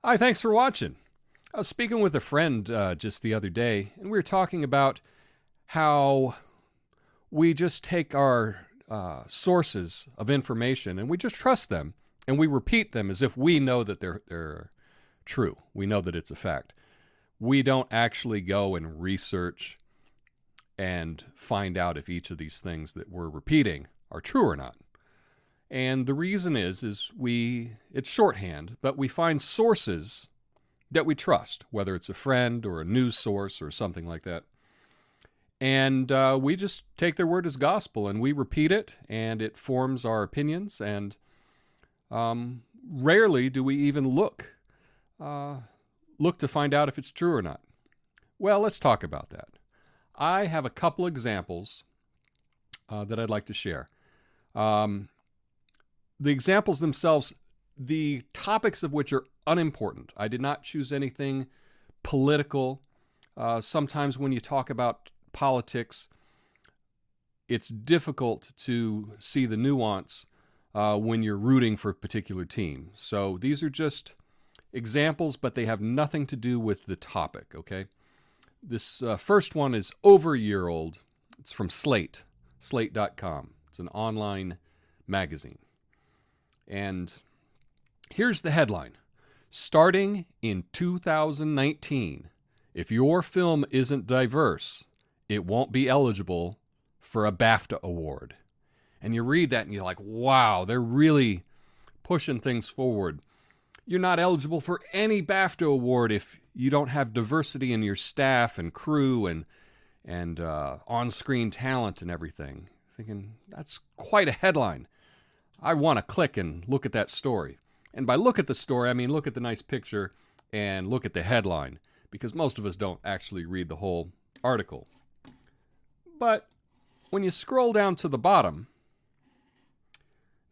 Hi, thanks for watching. I was speaking with a friend just the other day, and we were talking about how we just take our sources of information and we just trust them and we repeat them as if we know that they're true. We know that it's a fact. We don't actually go and research and find out if each of these things that we're repeating are true or not. And the reason is it's shorthand, but we find sources that we trust, whether it's a friend or a news source or something like that. And we just take their word as gospel and we repeat it, and it forms our opinions. And rarely do we even look to find out if it's true or not. Well, let's talk about that. I have a couple examples that I'd like to share. The examples themselves, the topics of which are unimportant. I did not choose anything political. Sometimes when you talk about politics, it's difficult to see the nuance when you're rooting for a particular team. So these are just examples, but they have nothing to do with the topic, okay? This first one is over a year old. It's from Slate, slate.com. It's an online magazine. And here's the headline. Starting in 2019, if your film isn't diverse, it won't be eligible for a BAFTA award. And you read that and you're like, wow, they're really pushing things forward. You're not eligible for any BAFTA award if you don't have diversity in your staff and crew and on-screen talent and everything. Thinking, that's quite a headline. I want to click and look at that story. And by look at the story, I mean look at the nice picture and look at the headline, because most of us don't actually read the whole article. But when you scroll down to the bottom,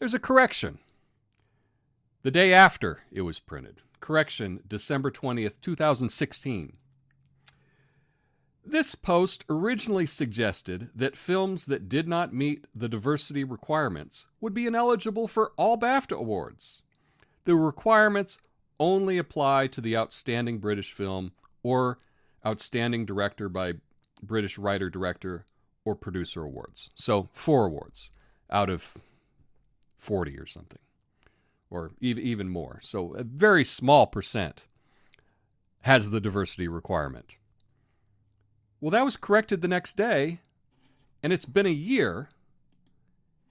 there's a correction. The day after it was printed. Correction, December 20th, 2016. This post originally suggested that films that did not meet the diversity requirements would be ineligible for all BAFTA awards. The requirements only apply to the Outstanding British Film or Outstanding Director by British Writer-Director or Producer awards. So 4 awards out of 40 or something, or even more. So a very small percent has the diversity requirement. Well, that was corrected the next day, and it's been a year,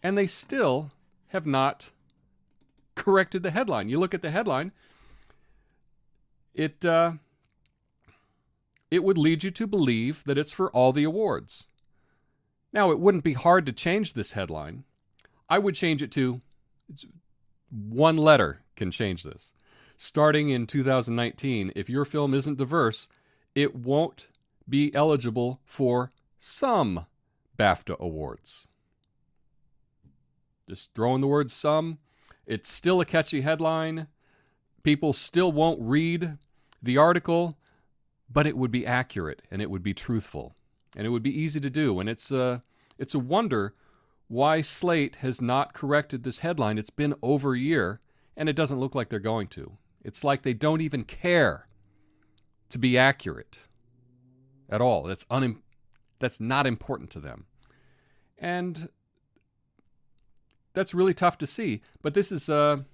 and they still have not corrected the headline. You look at the headline, it would lead you to believe that it's for all the awards. Now, it wouldn't be hard to change this headline. I would change it to, one letter can change this. Starting in 2019, if your film isn't diverse, it won't be eligible for some BAFTA awards. Just throw in the word some. It's still a catchy headline. People still won't read the article, but it would be accurate and it would be truthful and it would be easy to do. And it's a wonder why Slate has not corrected this headline. It's been over a year and it doesn't look like they're going to. It's like they don't even care to be accurate at all. That's not important to them. And that's really tough to see. But this is, I'm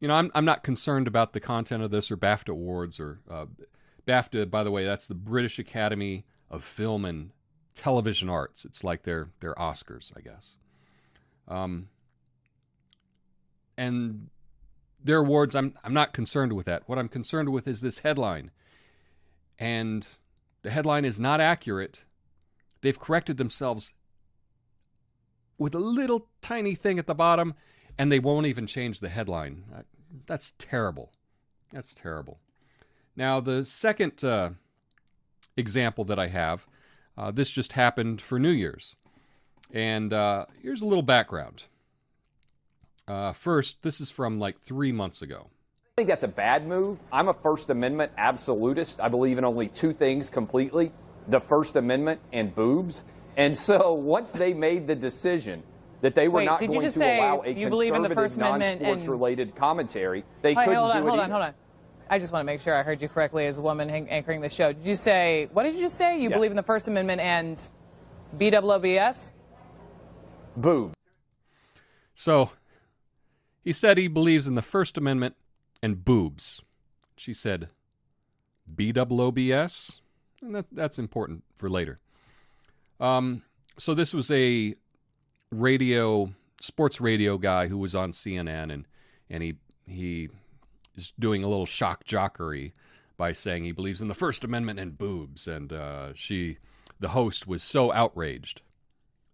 not concerned about the content of this or BAFTA awards or BAFTA, by the way, that's the British Academy of Film and Television Arts. It's like their Oscars, I guess. And their awards, I'm not concerned with that. What I'm concerned with is this headline. And the headline is not accurate. They've corrected themselves with a little tiny thing at the bottom, and they won't even change the headline. That's terrible. That's terrible. Now, the second example that I have, this just happened for New Year's. And here's a little background. First, this is from like 3 months ago. I think that's a bad move. I'm a First Amendment absolutist. I believe in only 2 things completely, the First Amendment and boobs. And so once they made the decision that they were Wait, not did you going just to say allow a you believe in the conservative, First Amendment non-sports-related commentary. They Wait, couldn't hold do it on, either. hold on. I just want to make sure I heard you correctly as a woman anchoring the show. Did you say, what did you just say? You believe in the First Amendment and BWOBS? Boob. So he said he believes in the First Amendment and boobs. She said BWOBS, and that's important for later. So this was a sports radio guy who was on CNN, and he is doing a little shock jockery by saying he believes in the First Amendment and boobs, and the host was so outraged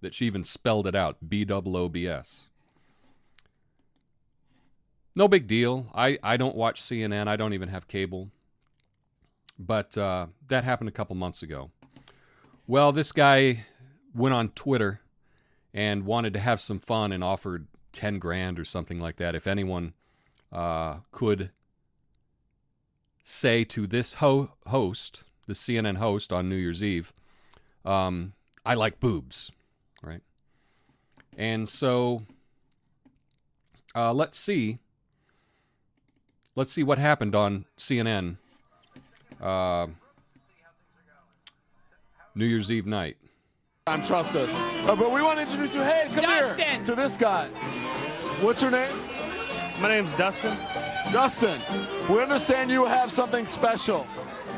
that she even spelled it out, BWOBS. No big deal. I don't watch CNN. I don't even have cable. But that happened a couple months ago. Well, this guy went on Twitter and wanted to have some fun and offered 10 grand or something like that if anyone could say to this host, the CNN host on New Year's Eve, I like boobs, right? And so let's see what happened on CNN New Year's Eve night. Trust us. But we want to introduce you. Hey, come Dustin. here to this guy. What's your name? My name's Dustin. Dustin. We understand you have something special.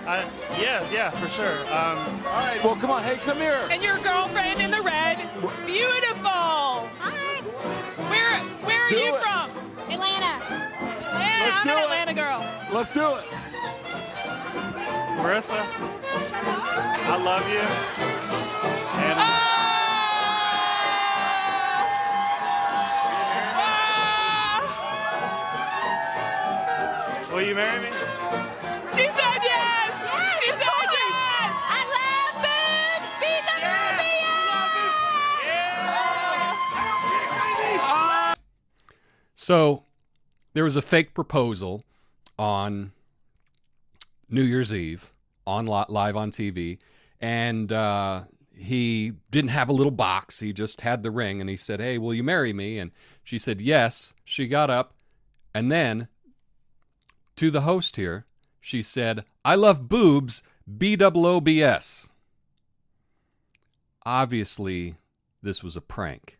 Yeah, for sure. All right, well, come on. Hey, come here. And your girlfriend in the red. Beautiful. Hi. Where are Do you it. from? Atlanta. Yeah, Let's I'm do an it. Atlanta girl. Let's do it. Marissa, I love you. And will you marry me? She said yes. She said yes. I love boobs. Beat the So there was a fake proposal on New Year's Eve live on TV, and he didn't have a little box. He just had the ring, and he said, "Hey, will you marry me?" And she said yes. She got up, and then to the host here, she said, "I love boobs, BWOBS." Obviously, this was a prank,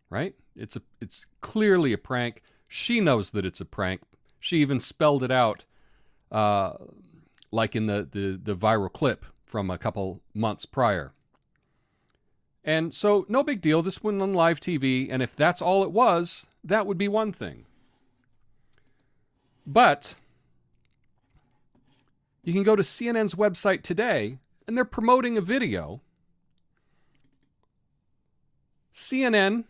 right? It's clearly a prank. She knows that it's a prank. She even spelled it out like in the viral clip from a couple months prior. And so, no big deal. This went on live TV, and if that's all it was, that would be one thing. But you can go to CNN's website today, and they're promoting a video. CNN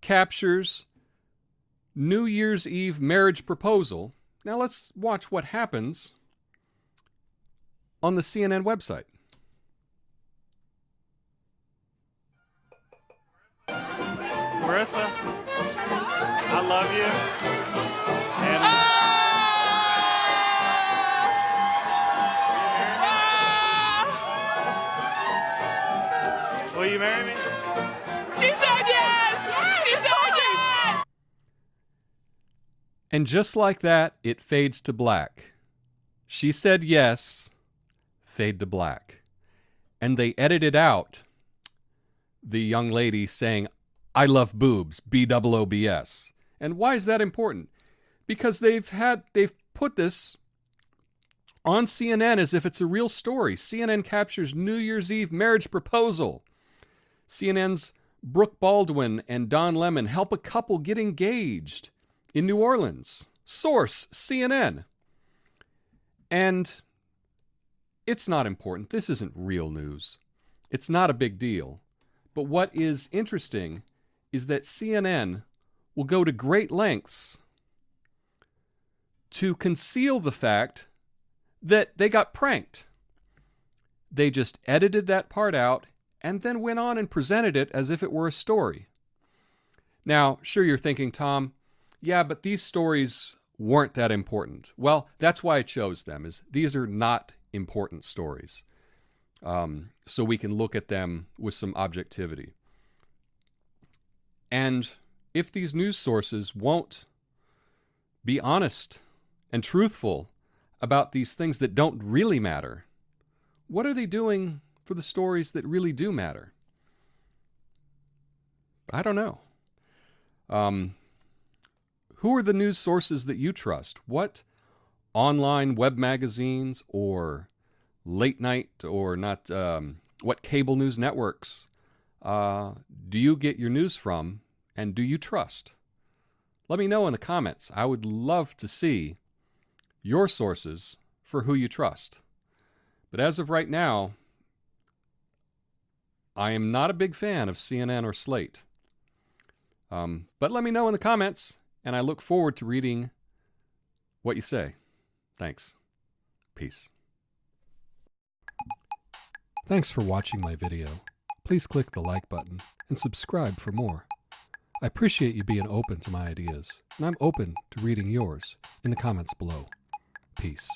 captures New Year's Eve marriage proposal. Now let's watch what happens on the CNN website. Marissa, I love you. And will you marry me? She said yes. She said yes. And just like that, it fades to black. She said yes, fade to black. And they edited out the young lady saying, I love boobs, BWOBS. And why is that important? Because they've put this on CNN as if it's a real story. CNN captures New Year's Eve marriage proposal. CNN's Brooke Baldwin and Don Lemon help a couple get engaged in New Orleans. Source, CNN. And it's not important. This isn't real news. It's not a big deal. But what is interesting is that CNN will go to great lengths to conceal the fact that they got pranked. They just edited that part out and then went on and presented it as if it were a story. Now, sure, you're thinking, Tom, yeah, but these stories weren't that important. Well, that's why I chose them, is these are not important stories. So we can look at them with some objectivity. And if these news sources won't be honest and truthful about these things that don't really matter, what are they doing for the stories that really do matter? I don't know. Who are the news sources that you trust? What online web magazines or late night or not, what cable news networks do you get your news from, and do you trust? Let me know in the comments. I would love to see your sources for who you trust. But as of right now, I am not a big fan of CNN or Slate. But let me know in the comments, and I look forward to reading what you say. Thanks. Peace. Thanks for watching my video. Please click the like button and subscribe for more. I appreciate you being open to my ideas, and I'm open to reading yours in the comments below. Peace.